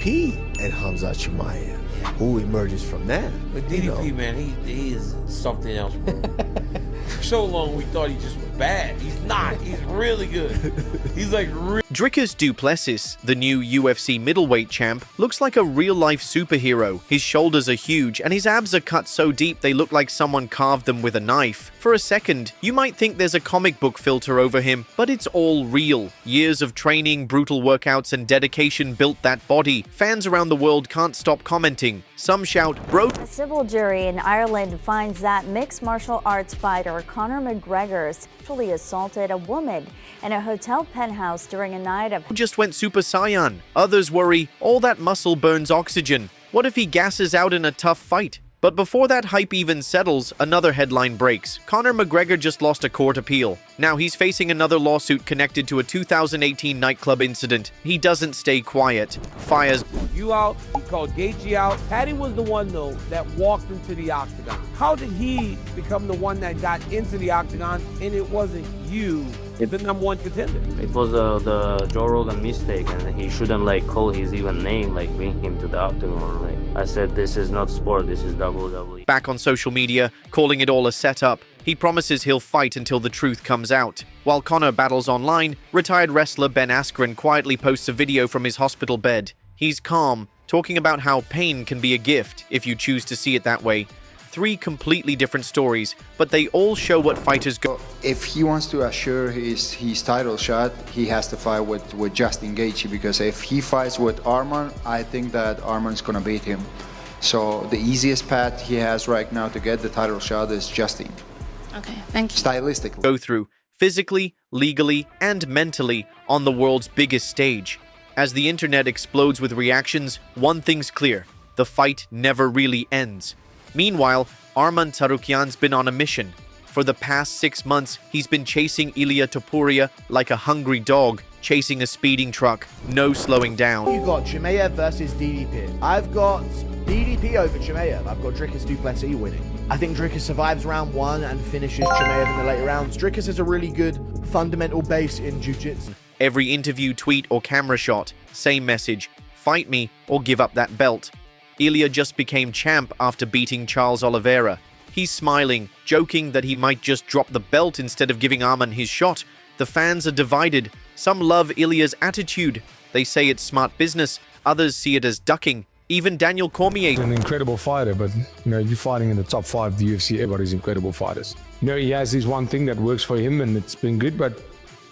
DDP and Khamzat Chimaev. Who emerges from that? But DDP, man, he is something else, bro. For so long, we thought he just was bad. He's not. He's really good. He's like Dricus Du Plessis, the new UFC middleweight champ, looks like a real-life superhero. His shoulders are huge and his abs are cut so deep they look like someone carved them with a knife. For a second, you might think there's a comic book filter over him, but it's all real. Years of training, brutal workouts, and dedication built that body. Fans around the world can't stop commenting. Some shout, "Bro." A civil jury in Ireland finds that mixed martial arts fighter Conor McGregor sexually assaulted a woman in a hotel penthouse during a night of just went Super Saiyan. Others worry, all that muscle burns oxygen. What if he gasses out in a tough fight? But before that hype even settles, another headline breaks. Conor McGregor just lost a court appeal. Now he's facing another lawsuit connected to a 2018 nightclub incident. He doesn't stay quiet. Fires you out. He called Gaethje out. Patty was the one, though, that walked into the octagon. How did he become the one that got into the octagon and it wasn't you, the number one contender? It was the Joe Rogan mistake, and he shouldn't call his even name, bring him to the octagon. I said, this is not sport, this is WWE. Back on social media, calling it all a setup. He promises he'll fight until the truth comes out. While Conor battles online, retired wrestler Ben Askren quietly posts a video from his hospital bed. He's calm, talking about how pain can be a gift, if you choose to see it that way. 3 completely different stories, but they all show what fighters go. If he wants to assure his title shot, he has to fight with Justin Gaethje, because if he fights with Arman, I think that Arman's gonna beat him. So the easiest path he has right now to get the title shot is Justin. Okay, thank you. Stylistically. Go through physically, legally, and mentally on the world's biggest stage. As the internet explodes with reactions, one thing's clear: the fight never really ends. Meanwhile, Arman Tsarukyan's been on a mission. For the past 6 months, he's been chasing Ilia Topuria like a hungry dog, chasing a speeding truck, no slowing down. You got Chimaev versus DDP. I've got DDP over Chimaev. I've got Dricus Du Plessis winning. I think Dricus survives round 1 and finishes Chimaev in the later rounds. Dricus is a really good fundamental base in jiu-jitsu. Every interview, tweet, or camera shot, same message: fight me or give up that belt. Ilia just became champ after beating Charles Oliveira. He's smiling, joking that he might just drop the belt instead of giving Arman his shot. The fans are divided. Some love Ilia's attitude. They say it's smart business. Others see it as ducking. Even Daniel Cormier. He's an incredible fighter, but you're fighting in the top 5 of the UFC. Everybody's incredible fighters. He has this one thing that works for him, and it's been good, but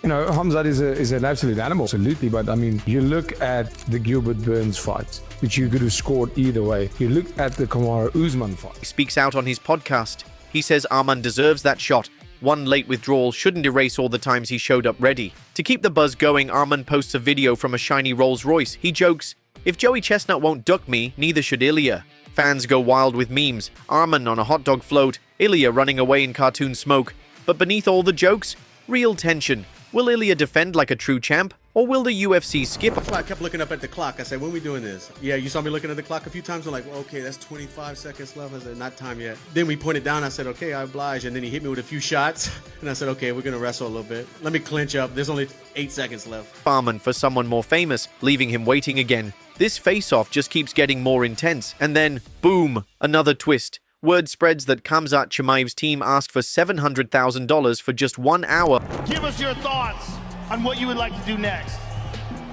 Khamzat is an absolute animal, absolutely. But you look at the Gilbert Burns fight, which you could have scored either way. You look at the Kamaru Usman fight. He speaks out on his podcast. He says Arman deserves that shot. One late withdrawal shouldn't erase all the times he showed up ready. To keep the buzz going, Arman posts a video from a shiny Rolls Royce. He jokes, "If Joey Chestnut won't duck me, neither should Ilia." Fans go wild with memes. Arman on a hot dog float, Ilia running away in cartoon smoke. But beneath all the jokes, real tension. Will Ilia defend like a true champ, or will the UFC skip? I kept looking up at the clock. I said, when are we doing this? Yeah, you saw me looking at the clock a few times. I'm like, well, okay, that's 25 seconds left. I said, not time yet. Then we pointed down. I said, okay, I oblige. And then he hit me with a few shots. And I said, okay, we're going to wrestle a little bit. Let me clinch up. There's only 8 seconds left. Arman for someone more famous, leaving him waiting again. This face-off just keeps getting more intense. And then, boom, another twist. Word spreads that Khamzat Chimaev's team asked for $700,000 for just 1 hour. Give us your thoughts on what you would like to do next.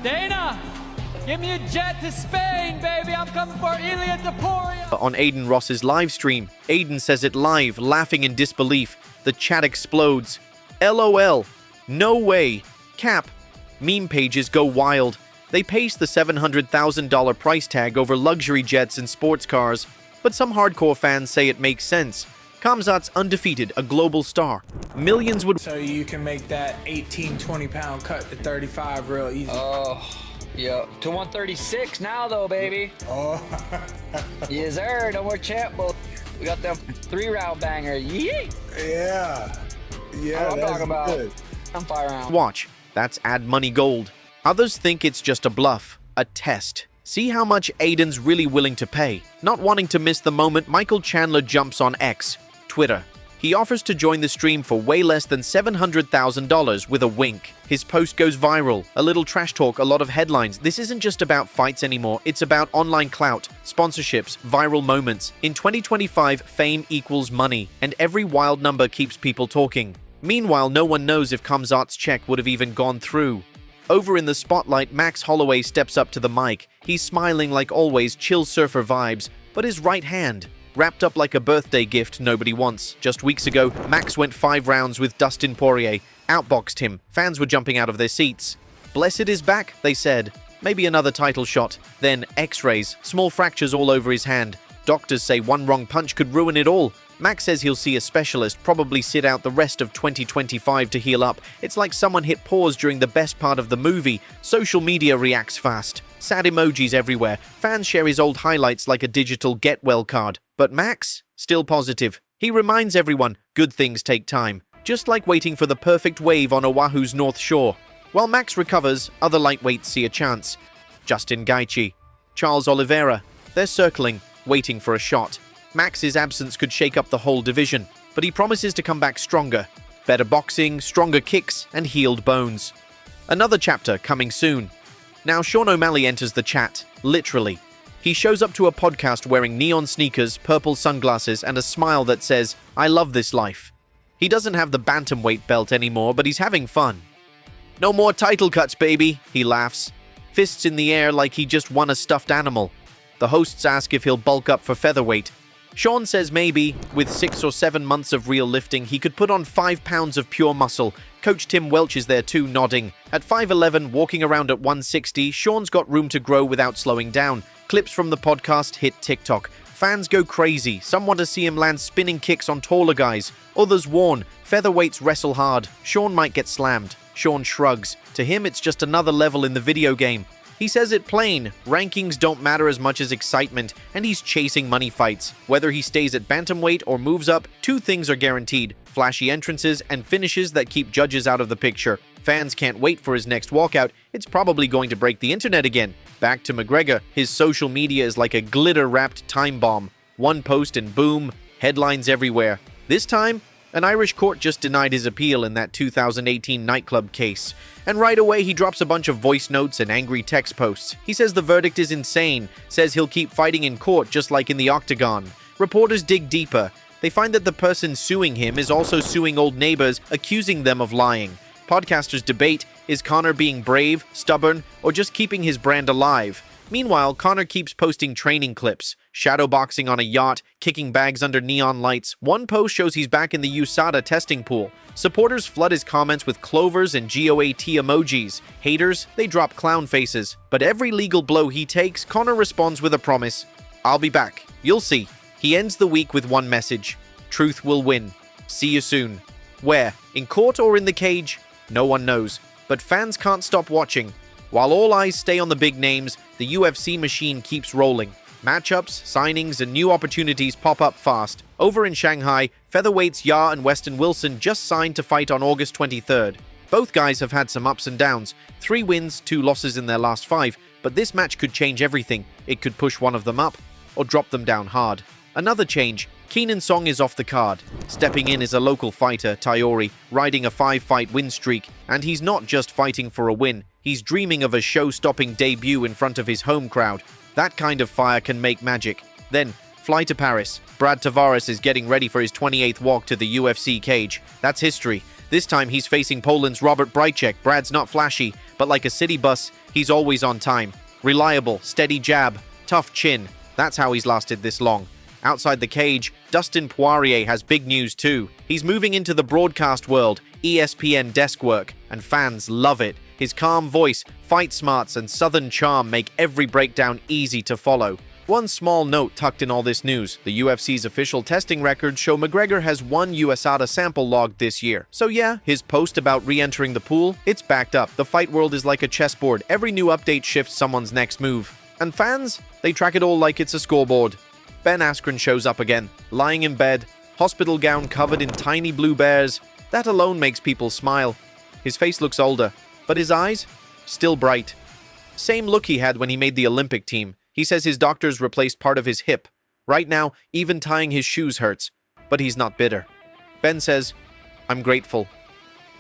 Dana, give me a jet to Spain, baby. I'm coming for Ilia Topuria. On Aiden Ross's live stream, Aiden says it live, laughing in disbelief. The chat explodes. LOL. No way. Cap. Meme pages go wild. They paste the $700,000 price tag over luxury jets and sports cars. But some hardcore fans say it makes sense. Khamzat's undefeated, a global star. Millions would... So you can make that 18, 20-pound cut to 35 real easy. Oh, yeah. To 136 now, though, baby. Oh. Yes, sir. No more champ. We got them 3-round banger. Yee! Yeah. Yeah, I'm talking about. Good. I'm firing. Watch. That's ad money gold. Others think it's just a bluff, a test. See how much Aiden's really willing to pay. Not wanting to miss the moment, Michael Chandler jumps on X, Twitter. He offers to join the stream for way less than $700,000 with a wink. His post goes viral. A little trash talk, a lot of headlines. This isn't just about fights anymore. It's about online clout, sponsorships, viral moments. In 2025, fame equals money, and every wild number keeps people talking. Meanwhile, no one knows if Khamzat's check would have even gone through. Over in the spotlight, Max Holloway steps up to the mic. He's smiling like always, chill surfer vibes, but his right hand, wrapped up like a birthday gift nobody wants. Just weeks ago, Max went 5 rounds with Dustin Poirier, outboxed him. Fans were jumping out of their seats. Blessed is back, they said. Maybe another title shot. Then x-rays, small fractures all over his hand. Doctors say one wrong punch could ruin it all. Max says he'll see a specialist, probably sit out the rest of 2025 to heal up. It's like someone hit pause during the best part of the movie. Social media reacts fast. Sad emojis everywhere. Fans share his old highlights like a digital get-well card. But Max? Still positive. He reminds everyone, good things take time. Just like waiting for the perfect wave on Oahu's North Shore. While Max recovers, other lightweights see a chance. Justin Gaethje, Charles Oliveira. They're circling, waiting for a shot. Max's absence could shake up the whole division, but he promises to come back stronger. Better boxing, stronger kicks, and healed bones. Another chapter coming soon. Now Sean O'Malley enters the chat, literally. He shows up to a podcast wearing neon sneakers, purple sunglasses, and a smile that says, "I love this life." He doesn't have the bantamweight belt anymore, but he's having fun. "No more title cuts, baby," he laughs. Fists in the air like he just won a stuffed animal. The hosts ask if he'll bulk up for featherweight. Sean says maybe, with 6 or 7 months of real lifting, he could put on 5 pounds of pure muscle. Coach Tim Welch is there too, nodding. At 5'11", walking around at 160, Sean's got room to grow without slowing down. Clips from the podcast hit TikTok. Fans go crazy. Some want to see him land spinning kicks on taller guys. Others warn, featherweights wrestle hard. Sean might get slammed. Sean shrugs. To him, it's just another level in the video game. He says it plain, rankings don't matter as much as excitement, and he's chasing money fights. Whether he stays at bantamweight or moves up, 2 things are guaranteed: flashy entrances and finishes that keep judges out of the picture. Fans can't wait for his next walkout. It's probably going to break the internet again. Back to McGregor, his social media is like a glitter-wrapped time bomb. One post and boom, headlines everywhere. This time, an Irish court just denied his appeal in that 2018 nightclub case. And right away, he drops a bunch of voice notes and angry text posts. He says the verdict is insane, says he'll keep fighting in court just like in the octagon. Reporters dig deeper. They find that the person suing him is also suing old neighbors, accusing them of lying. Podcasters debate, is Conor being brave, stubborn, or just keeping his brand alive? Meanwhile, Conor keeps posting training clips, shadowboxing on a yacht, kicking bags under neon lights. One post shows he's back in the USADA testing pool. Supporters flood his comments with clovers and GOAT emojis. Haters, they drop clown faces. But every legal blow he takes, Conor responds with a promise. "I'll be back. You'll see." He ends the week with one message: truth will win. See you soon. Where? In court or in the cage? No one knows. But fans can't stop watching. While all eyes stay on the big names, the UFC machine keeps rolling. Matchups, signings, and new opportunities pop up fast. Over in Shanghai, featherweights Ya and Weston Wilson just signed to fight on August 23rd. Both guys have had some ups and downs. 3 wins, 2 losses in their last 5, but this match could change everything. It could push one of them up, or drop them down hard. Another change, Keenan Song is off the card. Stepping in is a local fighter, Tayori, riding a 5-fight win streak, and he's not just fighting for a win. He's dreaming of a show-stopping debut in front of his home crowd. That kind of fire can make magic. Then, fly to Paris. Brad Tavares is getting ready for his 28th walk to the UFC cage. That's history. This time he's facing Poland's Robert Brajcek. Brad's not flashy, but like a city bus, he's always on time. Reliable, steady jab, tough chin. That's how he's lasted this long. Outside the cage, Dustin Poirier has big news too. He's moving into the broadcast world, ESPN desk work, and fans love it. His calm voice, fight smarts, and southern charm make every breakdown easy to follow. One small note tucked in all this news: the UFC's official testing records show McGregor has 1 USADA sample logged this year. So yeah, his post about re-entering the pool, it's backed up. The fight world is like a chessboard. Every new update shifts someone's next move. And fans? They track it all like it's a scoreboard. Ben Askren shows up again, lying in bed, hospital gown covered in tiny blue bears. That alone makes people smile. His face looks older, but his eyes? Still bright. Same look he had when he made the Olympic team. He says his doctors replaced part of his hip. Right now, even tying his shoes hurts, but he's not bitter. Ben says, I'm grateful.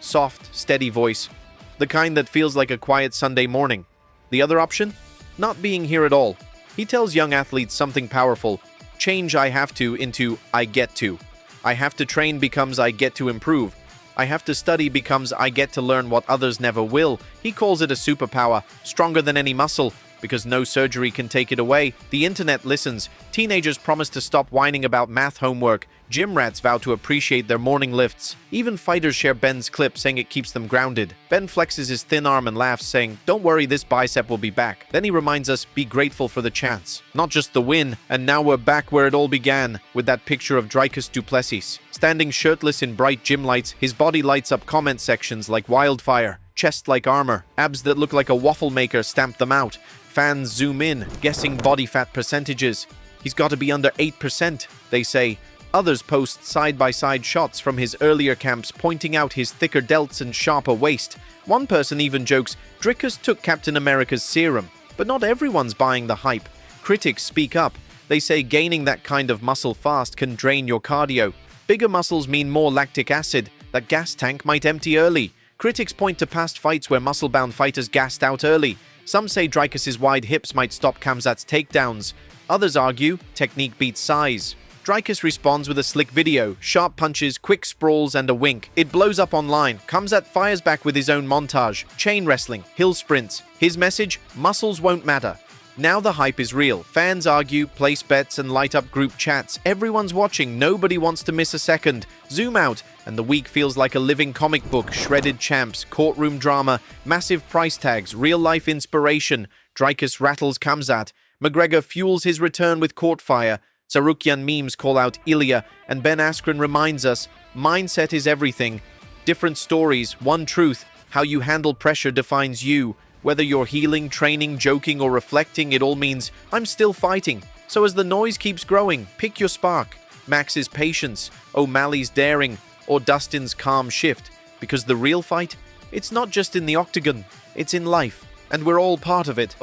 Soft, steady voice. The kind that feels like a quiet Sunday morning. The other option? Not being here at all. He tells young athletes something powerful. Change I have to into I get to. I have to train becomes I get to improve. I have to study becomes I get to learn what others never will. He calls it a superpower, stronger than any muscle, because no surgery can take it away. The internet listens. Teenagers promise to stop whining about math homework. Gym rats vow to appreciate their morning lifts. Even fighters share Ben's clip, saying it keeps them grounded. Ben flexes his thin arm and laughs, saying, don't worry, this bicep will be back. Then he reminds us, be grateful for the chance. Not just the win. And now we're back where it all began, with that picture of Dricus Du Plessis. Standing shirtless in bright gym lights, his body lights up comment sections like wildfire. Chest like armor. Abs that look like a waffle maker stamp them out. Fans zoom in, guessing body fat percentages. He's got to be under 8%, they say. Others post side-by-side shots from his earlier camps pointing out his thicker delts and sharper waist. One person even jokes, Dricus took Captain America's serum. But not everyone's buying the hype. Critics speak up. They say gaining that kind of muscle fast can drain your cardio. Bigger muscles mean more lactic acid. That gas tank might empty early. Critics point to past fights where muscle-bound fighters gassed out early. Some say Dricus' wide hips might stop Khamzat's takedowns. Others argue technique beats size. Dricus responds with a slick video, sharp punches, quick sprawls, and a wink. It blows up online. Khamzat fires back with his own montage, chain wrestling, hill sprints. His message, muscles won't matter. Now the hype is real. Fans argue, place bets, and light up group chats. Everyone's watching. Nobody wants to miss a second. Zoom out, and the week feels like a living comic book. Shredded champs, courtroom drama, massive price tags, real-life inspiration. Dricus rattles Khamzat. McGregor fuels his return with court fire. Tsarukyan memes call out Ilya, and Ben Askren reminds us, mindset is everything. Different stories, one truth. How you handle pressure defines you. Whether you're healing, training, joking, or reflecting, it all means, I'm still fighting. So as the noise keeps growing, pick your spark. Max's patience, O'Malley's daring, or Dustin's calm shift. Because the real fight, it's not just in the octagon, it's in life. And we're all part of it.